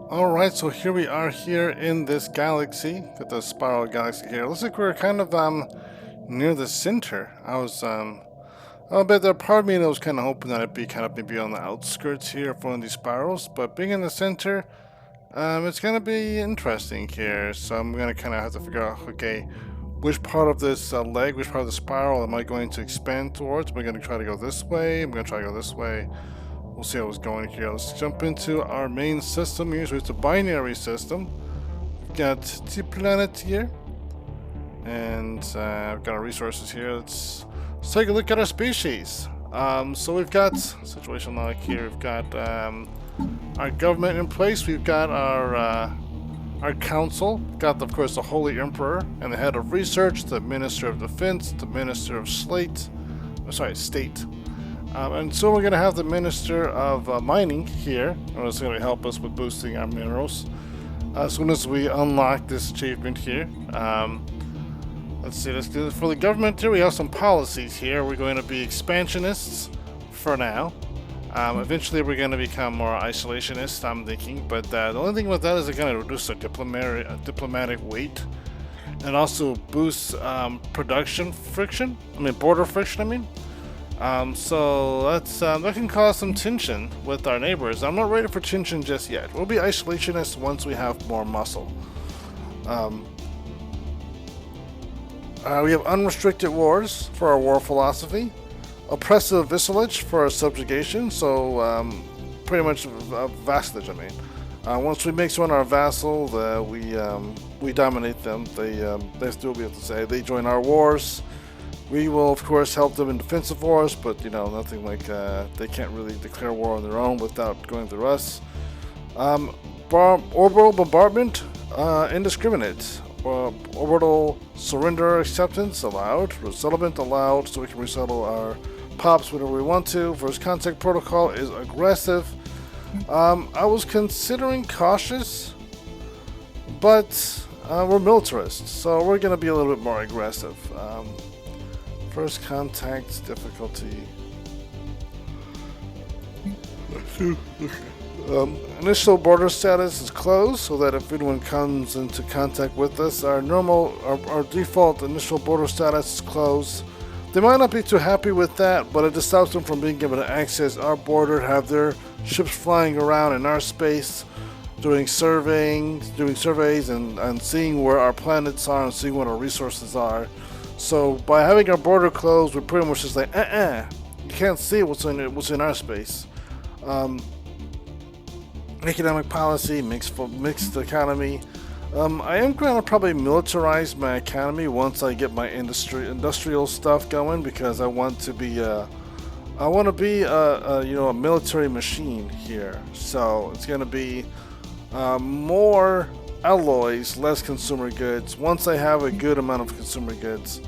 Alright, so here we are here in this galaxy, got the spiral galaxy here. Looks like we're kind of near the center. I bet there part of me that was kind of hoping that it'd be kind of maybe on the outskirts here of one of these spirals, but being in the center, it's gonna be interesting here. So I'm gonna kind of have to figure out, okay, which part of this leg, which part of the spiral am I going to expand towards? Am I gonna try to go this way? I'm gonna try to go this way. We'll see how it's going here. Let's jump into our main system here. So it's a binary system. We've got 2 planets here. And I've got our resources here. Let's take a look at our species. So we've got situation log here. We've got our government in place. We've got our council. We've got, of course, the Holy Emperor and the head of research, the Minister of Defense, the Minister of State. And so we're going to have the Minister of Mining here, and it's going to help us with boosting our minerals. As soon as we unlock this achievement here. Let's see, let's do this for the government here. We have some policies here. We're going to be expansionists for now. Eventually we're going to become more isolationist, I'm thinking. But the only thing with that is it's going to reduce our diplomatic weight. And also boost production friction. Border friction, I mean. So that can cause some tension with our neighbors. I'm not ready for tension just yet. We'll be isolationists once we have more muscle. We have unrestricted wars for our war philosophy, oppressive vassalage for our subjugation. So pretty much vassalage. Once we make someone our vassal, we dominate them. They still be able to say they join our wars. We will, of course, help them in defensive wars, but, nothing like they can't really declare war on their own without going through us. Orbital bombardment, indiscriminate. Orbital surrender acceptance allowed. Resettlement allowed, so we can resettle our pops whenever we want to. First contact protocol is aggressive. I was considering cautious, but we're militarists, so we're going to be a little bit more aggressive. First contact difficulty. Initial border status is closed, so that if anyone comes into contact with us, our default initial border status is closed. They might not be too happy with that, but it just stops them from being able to access our border, have their ships flying around in our space, doing surveys, and seeing where our planets are and seeing what our resources are. So by having our border closed, we're pretty much just like, you can't see what's in our space. Economic policy, mixed economy. I am going to probably militarize my economy once I get my industrial stuff going, because I want to be a military machine here. So it's going to be more alloys, less consumer goods. Once I have a good amount of consumer goods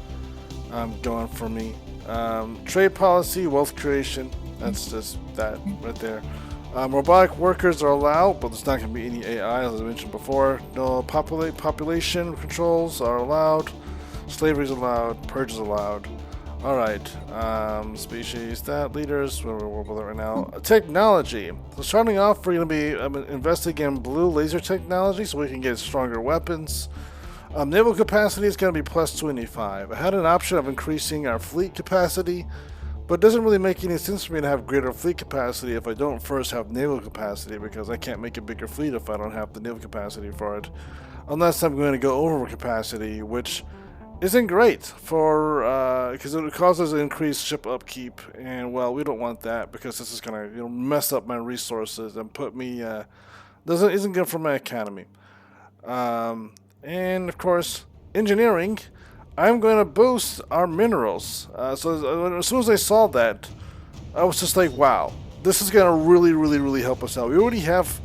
going for me. Trade policy, wealth creation, that's just that right there. Robotic workers are allowed, but there's not going to be any AI, as I mentioned before. No population controls are allowed. Slavery is allowed. Purge is allowed. Alright, species, leaders, we're with it right now. Technology. So starting off, we're going to be investing in blue laser technology so we can get stronger weapons. Naval capacity is going to be plus 25. I had an option of increasing our fleet capacity, but it doesn't really make any sense for me to have greater fleet capacity if I don't first have naval capacity, because I can't make a bigger fleet if I don't have the naval capacity for it. Unless I'm going to go over capacity, which isn't great for because it causes increased ship upkeep, and well, we don't want that, because this is going to mess up my resources and put me isn't good for my economy. And of course, engineering. I'm going to boost our minerals. So as soon as I saw that, I was just like, wow, this is going to really, really, really help us out. We already have,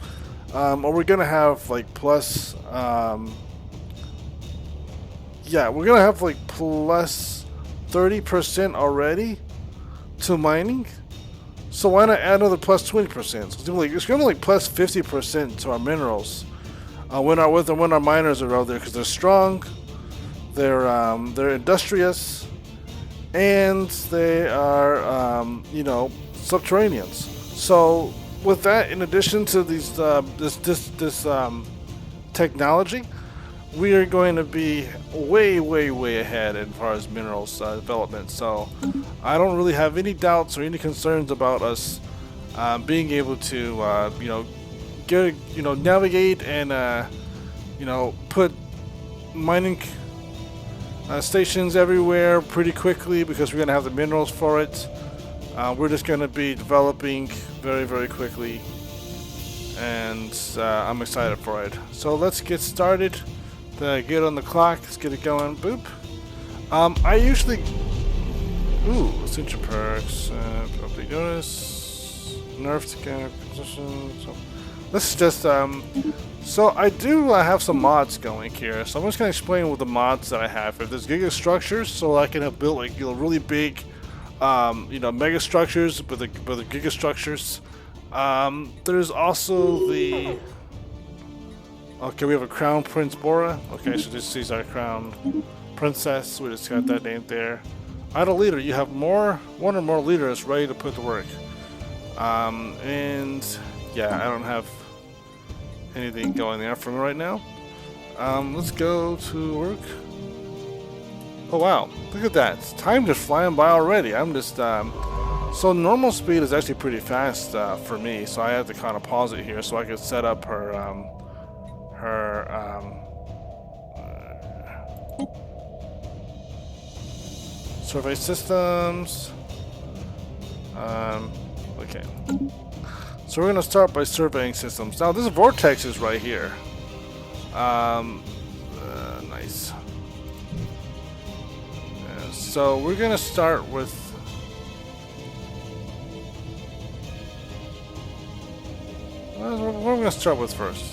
or we're going to have like plus, we're going to have like plus 30% already to mining. So why not add another plus 20%? So it's going to be like plus 50% to our minerals. When our miners are out there, because they're strong, they're industrious, and they are subterraneans. So with that, in addition to these this technology, we are going to be way ahead as far as minerals development. So I don't really have any doubts or any concerns about us being able to get navigate and put mining stations everywhere pretty quickly, because we're going to have the minerals for it. We're just going to be developing very quickly, and I'm excited for it. So let's get started. Get on the clock. Let's get it going. Boop. I usually... Ooh, essential perks. Update notice. Nerf to get position. So let's just... So I do have some mods going here. So I'm just going to explain what the mods that I have. If there's giga structures, so I can have built like really big, mega structures with the giga structures. There's also the... Okay, we have a Crown Prince Bora. Okay, so this is our Crown Princess. We just got that name there. Idle leader, you have one or more leaders ready to put to work. And yeah, I don't have anything going there for me right now. Let's go to work. Oh wow, look at that. Time just flying by already. I'm just, so normal speed is actually pretty fast for me, so I have to kind of pause it here so I can set up her survey systems. Okay. So we're going to start by surveying systems. Now this vortex is right here. Nice. Yeah, so we're going to start with... What are we going to start with first?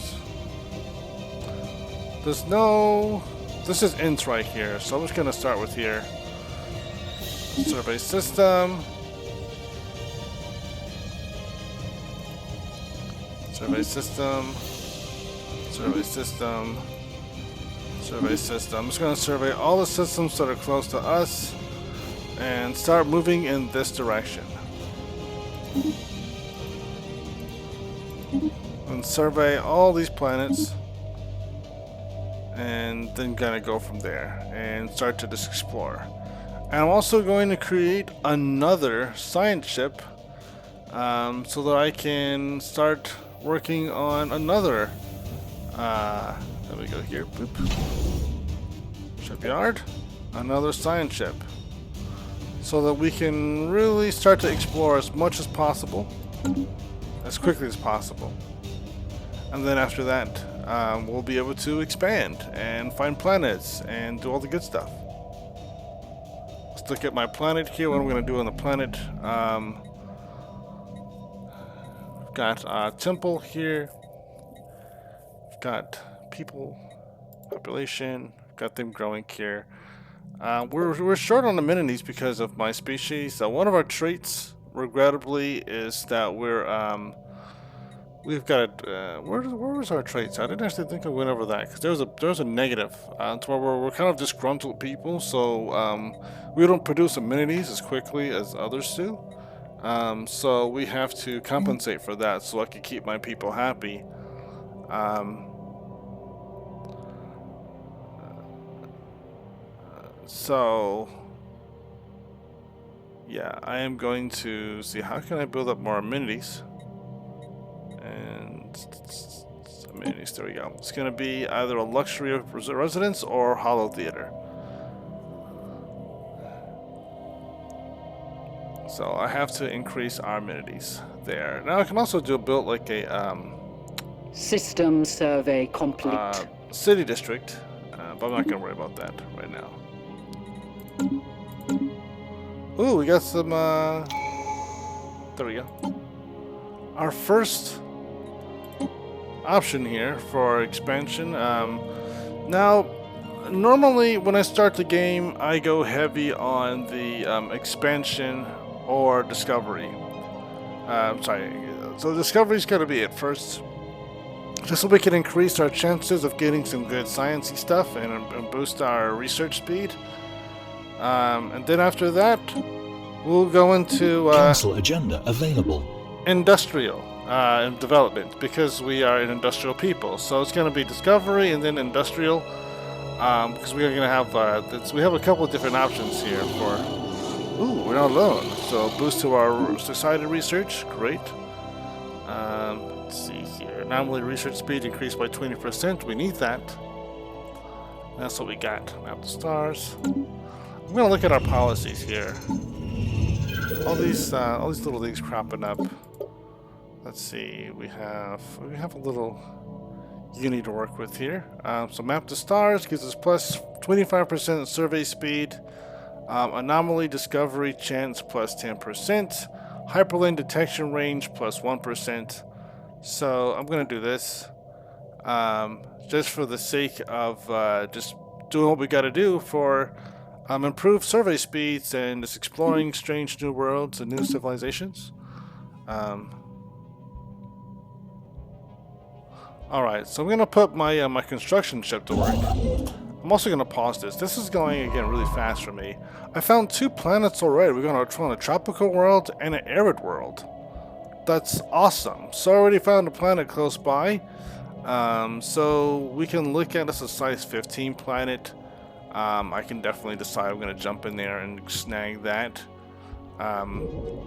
There's no... This is int right here, so I'm just going to start with here. Survey system. Survey system. Survey system. Survey system. I'm just going to survey all the systems that are close to us and start moving in this direction. And survey all these planets. And then gonna go from there and start to just explore. And I'm also going to create another science ship so that I can start working on another. There we go here. Boop. Shipyard. Another science ship. So that we can really start to explore as much as possible, as quickly as possible. And then after that, we'll be able to expand and find planets and do all the good stuff. Let's look at my planet here. What I'm going to do on the planet. We've got a temple here. We've got people, population. Got them growing here. We're short on amenities because of my species. One of our traits, regrettably, is that we've got where was our traits? I didn't actually think I went over that because there's a negative to where we're kind of disgruntled people, so we don't produce amenities as quickly as others do. So we have to compensate for that so I can keep my people happy. So yeah, I am going to see how can I build up more amenities. And amenities, there we go. It's going to be either a luxury residence or hollow theater. So I have to increase our amenities there. Now I can also build like a system survey complete. City district, but I'm not going to worry about that right now. Ooh, we got some. There we go. Our first option here for expansion. Now, normally when I start the game, I go heavy on the expansion or discovery. So discovery's got to be it first, just so we can increase our chances of getting some good sciencey stuff and boost our research speed. And then after that, we'll go into Council agenda available. Industrial. in development because we are an industrial people. So it's going to be discovery and then industrial, because we are going to have we have a couple of different options here for. Ooh, we're not alone. So boost to our society research, great. Let's see here. Anomaly research speed increased by 20%. We need that. That's what we got. Map the stars. I'm gonna look at our policies here. All these little things cropping up. Let's see. We have a little uni to work with here. So map the stars gives us plus 25% survey speed. Anomaly discovery chance plus 10%. Hyperlane detection range plus 1%. So I'm gonna do this. Just for the sake of just doing what we got to do for improved survey speeds and just exploring strange new worlds and new civilizations. Alright, so I'm going to put my my construction ship to work. I'm also going to pause this. This is going, again, really fast for me. I found 2 planets already. We're going to find a tropical world and an arid world. That's awesome. So I already found a planet close by. So we can look at this as a size 15 planet. I can definitely decide I'm going to jump in there and snag that.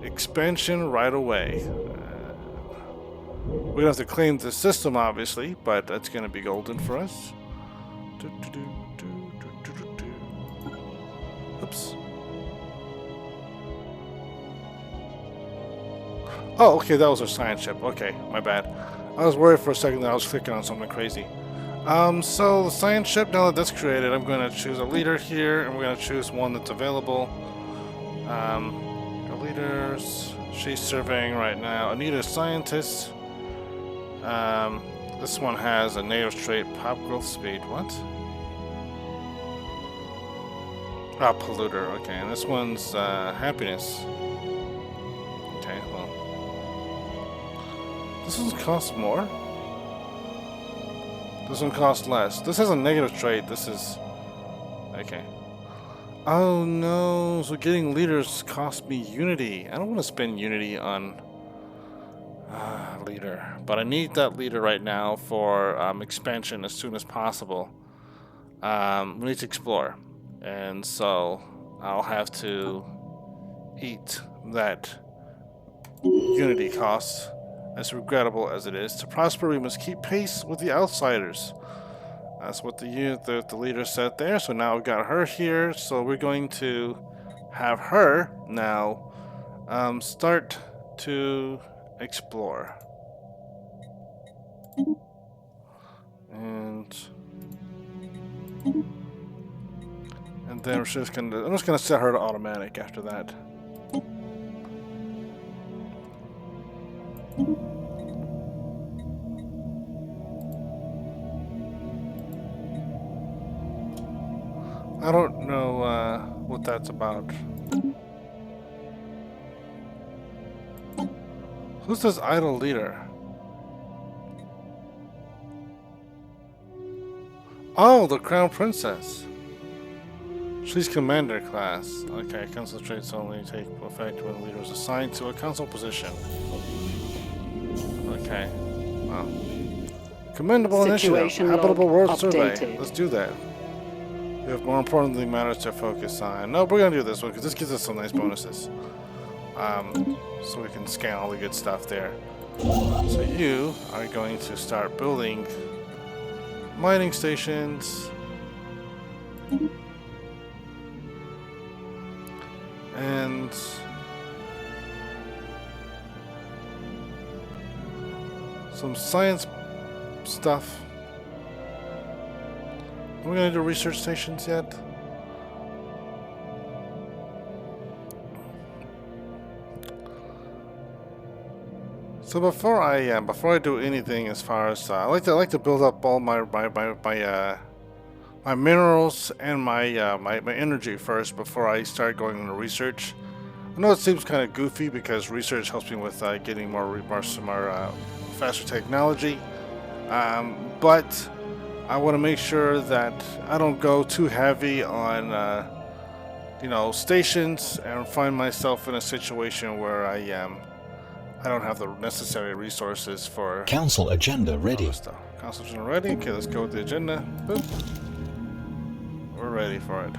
Expansion right away. We're going to have to claim the system, obviously, but that's going to be golden for us. Oops. Oh, okay, that was our science ship. Okay, my bad. I was worried for a second that I was clicking on something crazy. So the science ship, now that that's created, I'm going to choose a leader here, and we're going to choose one that's available. Our leaders, she's surveying right now. I need a scientist. This one has a native trait, pop growth speed. What? Ah, polluter. Okay, and this one's happiness. Okay, well. This one costs more. This one costs less. This has a negative trait. This is... Okay. Oh no, so getting leaders cost me unity. I don't want to spend unity on leader. But I need that leader right now for expansion as soon as possible. We need to explore. And so I'll have to eat that unity cost. As regrettable as it is, to prosper we must keep pace with the outsiders. That's what the leader said there. So now we've got her here. So we're going to have her now start to explore. And then I'm just gonna set her to automatic after that. I don't know what that's about. Who's this idle leader? Oh, the Crown Princess. She's commander class. Okay, council traits only take effect when the leader is assigned to a council position. Okay. Wow. Commendable initiative. Habitable world survey. Let's do that. We have more importantly matters to focus on. No, we're gonna do this one because this gives us some nice bonuses. So we can scan all the good stuff there. So you are going to start building mining stations. And some science stuff. Are we going to do research stations yet? So before I do anything, as far as I like to build up all my minerals and my energy first before I start going into research. I know it seems kind of goofy because research helps me with getting more faster technology, but I want to make sure that I don't go too heavy on stations and find myself in a situation where I I don't have the necessary resources for Council agenda ready. stuff. Council agenda ready. Okay, let's go with the agenda. Boop. We're ready for it.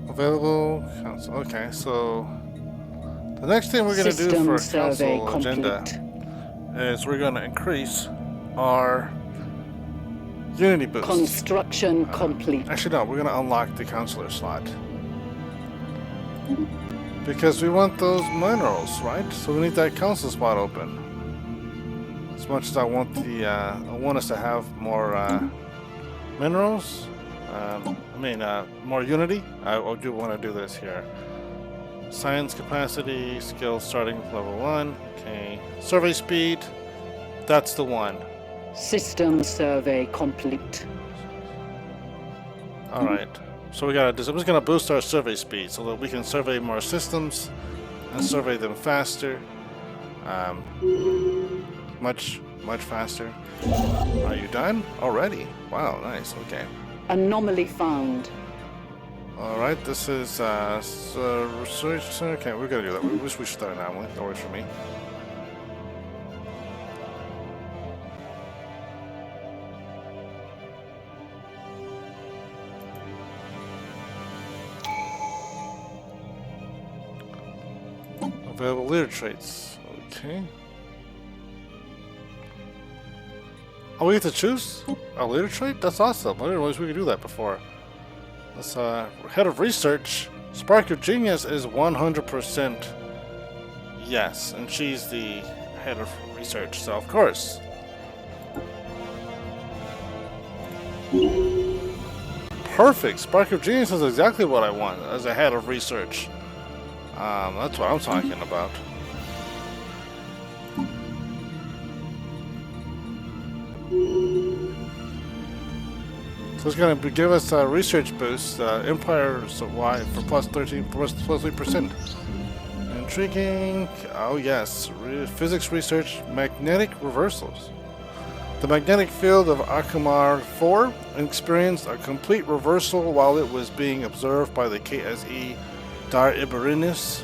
Available council. Okay, so the next thing we're going to do for council agenda is we're going to increase our unity boost. Construction complete. Actually, no, we're going to unlock the counselor slot because we want those minerals, right? So we need that council spot open. As much as I want the, I want us to have more minerals. More unity. I do want to do this here. Science capacity, skill starting with level 1. Okay. Survey speed. That's the one. System survey complete. Alright. So we gotta do. I'm just gonna boost our survey speed so that we can survey more systems and survey them faster. Much faster. Are you done? Already? Wow, nice. Okay. Anomaly found. Alright, this is research. Okay, we're gonna do that. We wish we should start an anomaly. That works for me. Available leader traits. Okay. Oh, we get to choose a leader trait? That's awesome. I didn't realize we could do that before. Let's, head of research. Spark of Genius is 100% yes, and she's the head of research, so of course. Perfect. Spark of Genius is exactly what I want as a head of research. That's what I'm talking about. So it's going to give us a research boost, Empire so wide for plus 3%. Intriguing. Oh yes, physics research, magnetic reversals. The magnetic field of Akamar 4 experienced a complete reversal while it was being observed by the KSE Dar Iberinus.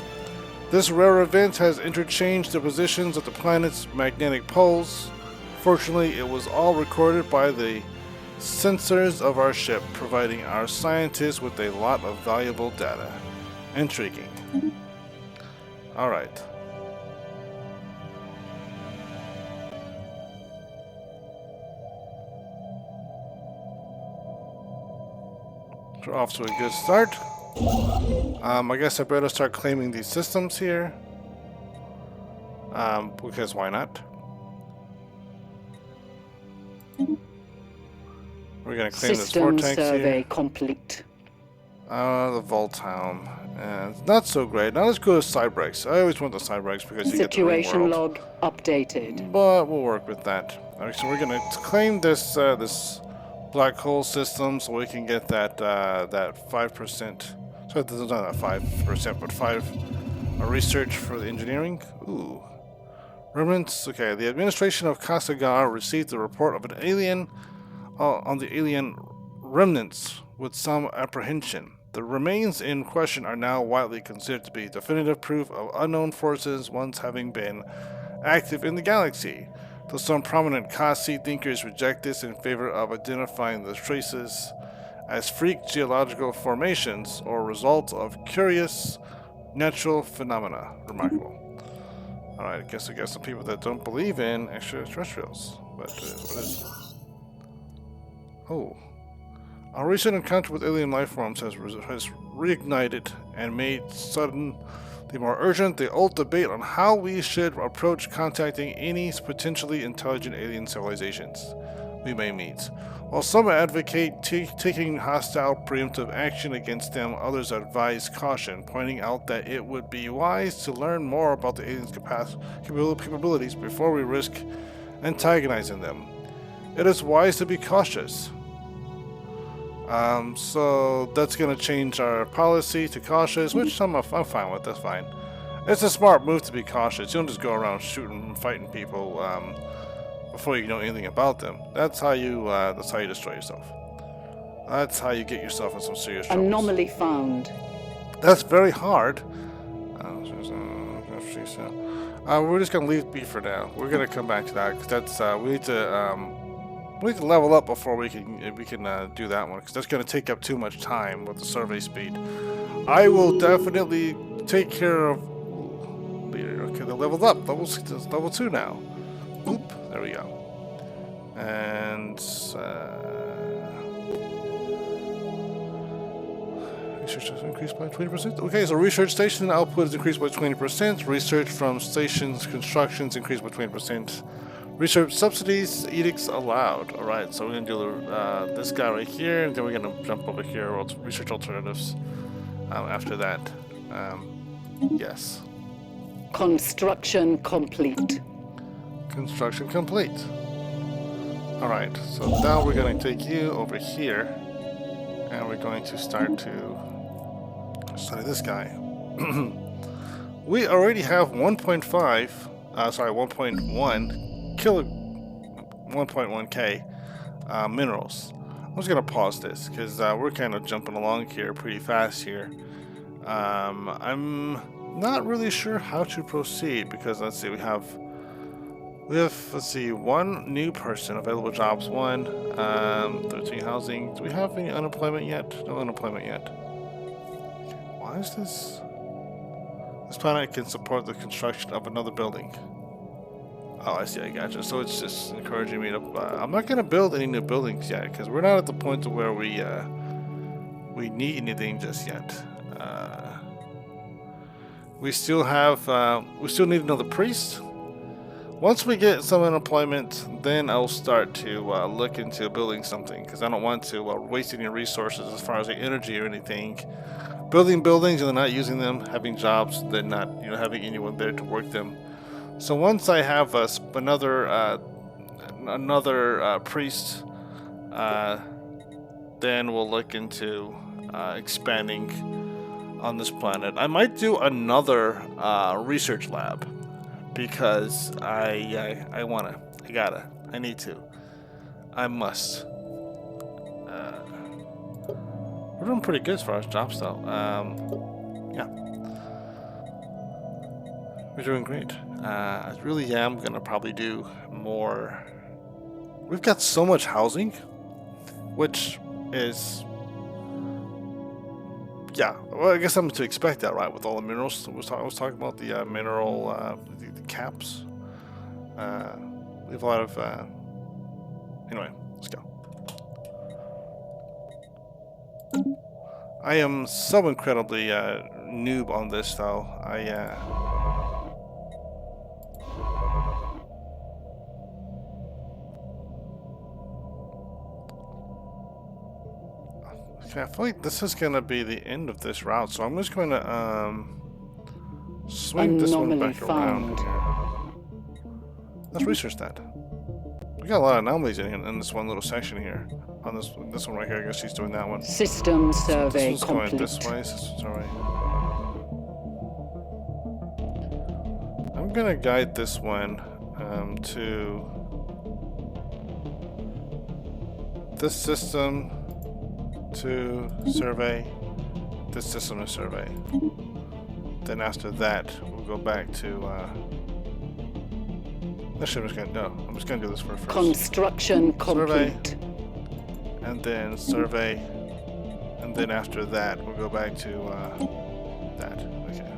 This rare event has interchanged the positions of the planet's magnetic poles. Fortunately, it was all recorded by the sensors of our ship, providing our scientists with a lot of valuable data. Intriguing. Alright. We're off to a good start. I guess I better start claiming these systems here. Because why not? We're gonna claim this vortex here. System survey complete. The Voltown. It's not so great. Not as good as Cybrex. I always want the Cybrex because you get the real Situation world. log updated. But we'll work with that. Alright, so we're gonna claim this this black hole system so we can get that that 5%. So this is not that 5%, but 5 research for the engineering. Ooh. Remnants. Okay, the administration of Kassa Gar received the report of an alien on the alien remnants with some apprehension. The remains in question are now widely considered to be definitive proof of unknown forces once having been active in the galaxy. Though some prominent Kassi thinkers reject this in favor of identifying the traces as freak geological formations or results of curious natural phenomena. Remarkable. Alright, I guess some people that don't believe in extraterrestrials. But what is... Oh. Our recent encounter with alien life forms has reignited and made suddenly more urgent the old debate on how we should approach contacting any potentially intelligent alien civilizations we may meet. While some advocate taking hostile preemptive action against them, others advise caution, pointing out that it would be wise to learn more about the aliens' capabilities before we risk antagonizing them. It is wise to be cautious. So that's going to change our policy to cautious, which I'm fine with. That's fine. It's a smart move to be cautious. You don't just go around shooting and fighting people before you know anything about them. That's how you destroy yourself. That's how you get yourself in some serious trouble. Anomaly found. That's very hard. We're just gonna leave B for now. We're gonna come back to that because that's we need to level up before we can do that one because that's gonna take up too much time with the survey speed. I will definitely take care of. Okay, they leveled up. Level 2 now. Oop, there we go. And research has increased by 20%. Okay, so research station output is increased by 20%. Research from stations constructions increased by 20%. Research subsidies edicts allowed. All right, so we're gonna do this guy right here, and then we're gonna jump over here. Research alternatives. After that, yes. Construction complete. Construction complete. All right, so now we're going to take you over here, and we're going to start to study this guy. We already have 1.1K minerals. I'm just going to pause this because we're kind of jumping along here pretty fast here. I'm not really sure how to proceed because let's see, we have let's see, 1 new person, available jobs 1, 13 housing. Do we have any unemployment yet? No unemployment yet. Okay, why is this? This planet can support the construction of another building. Oh, I see, I gotcha. So it's just encouraging me to. I'm not gonna build any new buildings yet because we're not at the point of where we need anything just yet. We still have. We still need another priest. Once we get some unemployment, then I'll start to look into building something because I don't want to waste any resources as far as the energy or anything. Building buildings and then not using them, having jobs, then not having anyone there to work them. So once I have another priest, then we'll look into expanding on this planet. I might do another research lab because I need to. I must. We're doing pretty good as far as jobs though. Yeah. We're doing great. I really am gonna probably do more. We've got so much housing, which is, yeah. Well, I guess I'm to expect that, right? With all the minerals, I was talking about the mineral the caps. We have a lot of. Anyway, let's go. I am so incredibly noob on this, though. Okay, I feel like this is going to be the end of this route, so I'm just going to swing this one back around here. Let's research that. We got a lot of anomalies in this one little section here. On this one right here, I guess she's doing that one. System survey this complete. Going this way. Sorry. I'm gonna guide this one to this system to survey. This system to survey. Then after that, we'll go back to. Actually, I'm just gonna do this first. Construction complete. Survey. And then survey, and then after that we'll go back to that. Okay.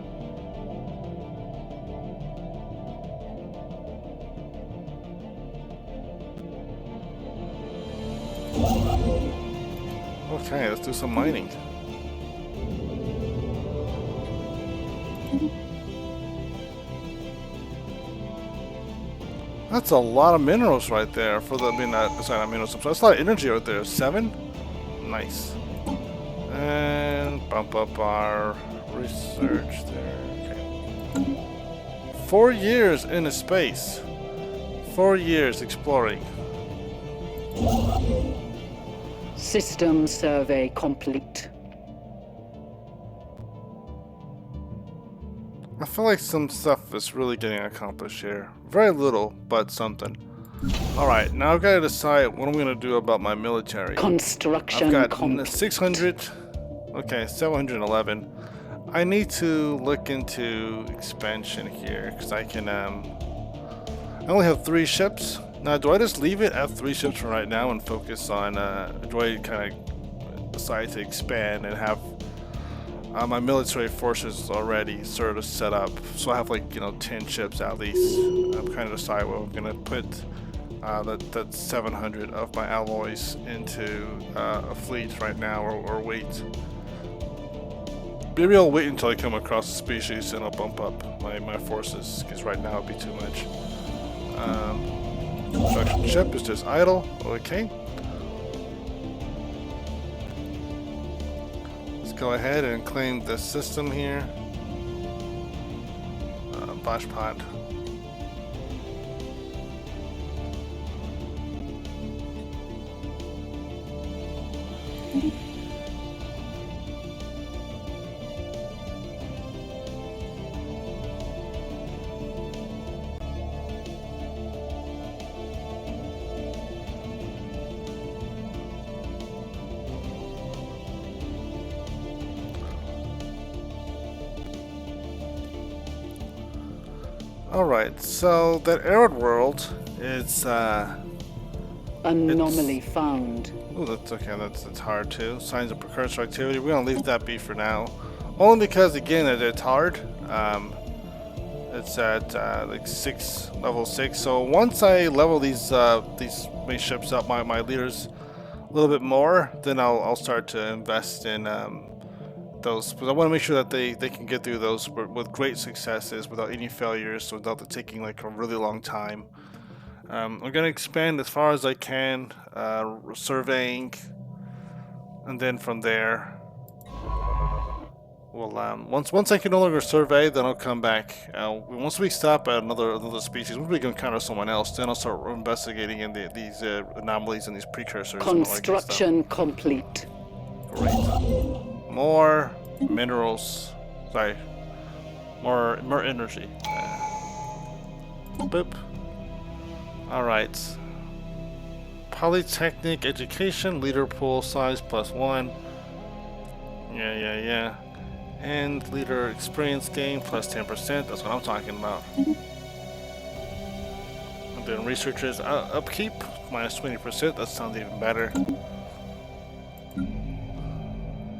Okay, let's do some mining. That's a lot of minerals right there for the, sorry, not minerals. That's a lot of energy right there. 7? Nice. And bump up our research there. Okay. 4 years into space. 4 years exploring. System survey complete. I feel like some stuff is really getting accomplished here. Very little, but something. Alright, now I've got to decide what I'm going to do about my military. Construction I've got complete. 600, okay, 711. I need to look into expansion here, because I can, I only have 3 ships. Now, do I just leave it at 3 ships for right now and focus on, do I kind of decide to expand and have my military forces already sort of set up, so I have like, you know, 10 ships at least. I'm kind of decide what I'm gonna put that 700 of my alloys into a fleet right now, or wait. Maybe I'll wait until I come across a species and I'll bump up my forces, because right now it'd be too much. Construction ship is just idle. Okay. Go ahead and claim this system here. Bashpot. Alright, so that arid world is Anomaly found. oh, that's okay, that's hard too. Signs of precursor activity. We're gonna leave that be for now. Only because again it's hard. It's at like level 6. So once I level these my ships up, my leaders a little bit more, then I'll start to invest in those, because I want to make sure that they can get through those with great successes without any failures, without it taking like a really long time. I'm gonna expand as far as I can, surveying, and then from there, well, once I can no longer survey, then I'll come back. Once we stop at another species, once we can encounter someone else, then I'll start investigating in these anomalies and these precursors. Construction complete. Great. More minerals. Sorry. More energy. Boop. Alright. Polytechnic education, leader pool size +1. Yeah. And leader experience gain +10%. That's what I'm talking about. And then researchers upkeep -20%. That sounds even better.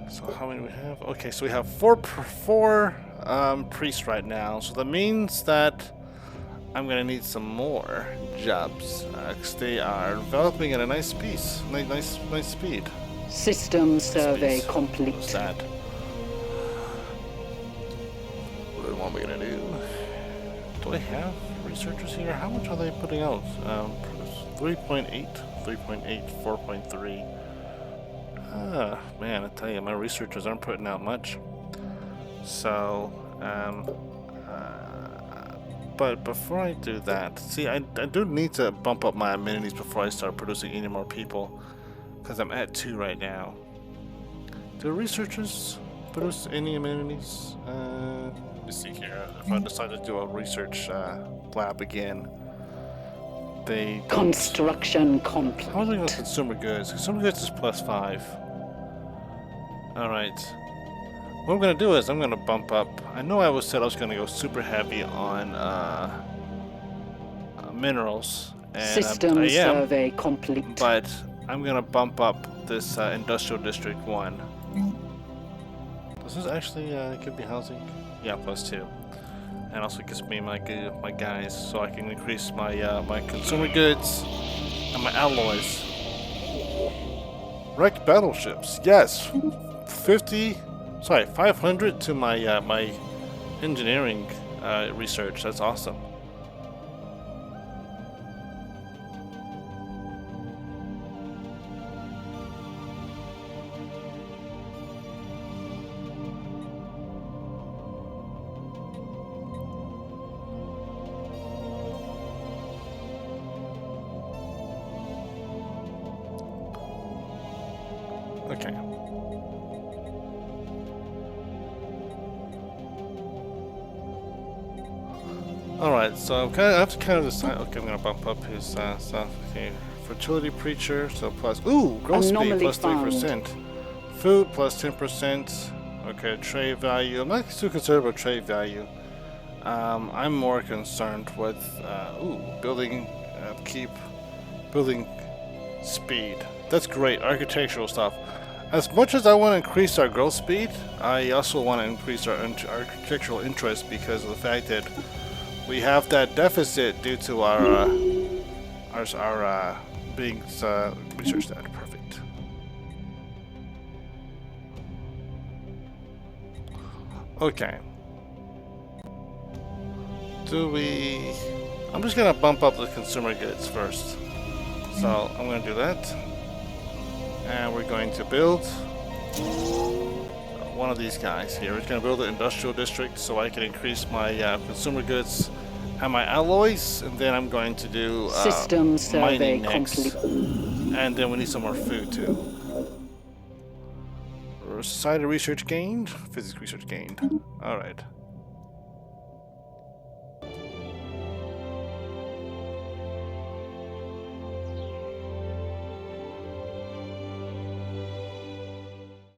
So how many do we have? Okay, so we have four priests right now. So that means that I'm gonna need some more jobs, because they are developing at a nice pace, nice speed. System survey complete. What's that? What am I gonna do? Do I have researchers here? How much are they putting out? 3.8, 3.8, 4.3. Man, I tell you, my researchers aren't putting out much. So, but before I do that, see, I do need to bump up my amenities before I start producing any more people, because I'm at 2 right now. Do researchers produce any amenities? Let me see here. If I decide to do a research lab again, they don't. Construction complete. How much is consumer goods? Consumer goods is +5. Alright. What I'm gonna do is I'm gonna bump up. I know I said I was gonna go super heavy on minerals. And System survey complete. But I'm gonna bump up this industrial district 1. This is actually could be housing. Yeah, +2. And also gives me my guys, so I can increase my my consumer goods and my alloys. Wrecked battleships, yes. 500 to my my engineering research. That's awesome. Okay. Alright, so I have to kind of decide. Okay, I'm gonna bump up his stuff. Okay, fertility preacher, so plus. Ooh, growth speed plus 3%. Food plus 10%. Okay, trade value. I'm not too concerned about trade value. I'm more concerned with building upkeep, building speed. That's great, architectural stuff. As much as I want to increase our growth speed, I also want to increase our architectural interest because of the fact that we have that deficit due to our being research that. Perfect. Okay. I'm just gonna bump up the consumer goods first. So I'm gonna do that. And we're going to build one of these guys here. We're going to build an industrial district so I can increase my consumer goods and my alloys. And then I'm going to do system survey mining next. complete. And then we need some more food too. Society research gained, physics research gained. All right.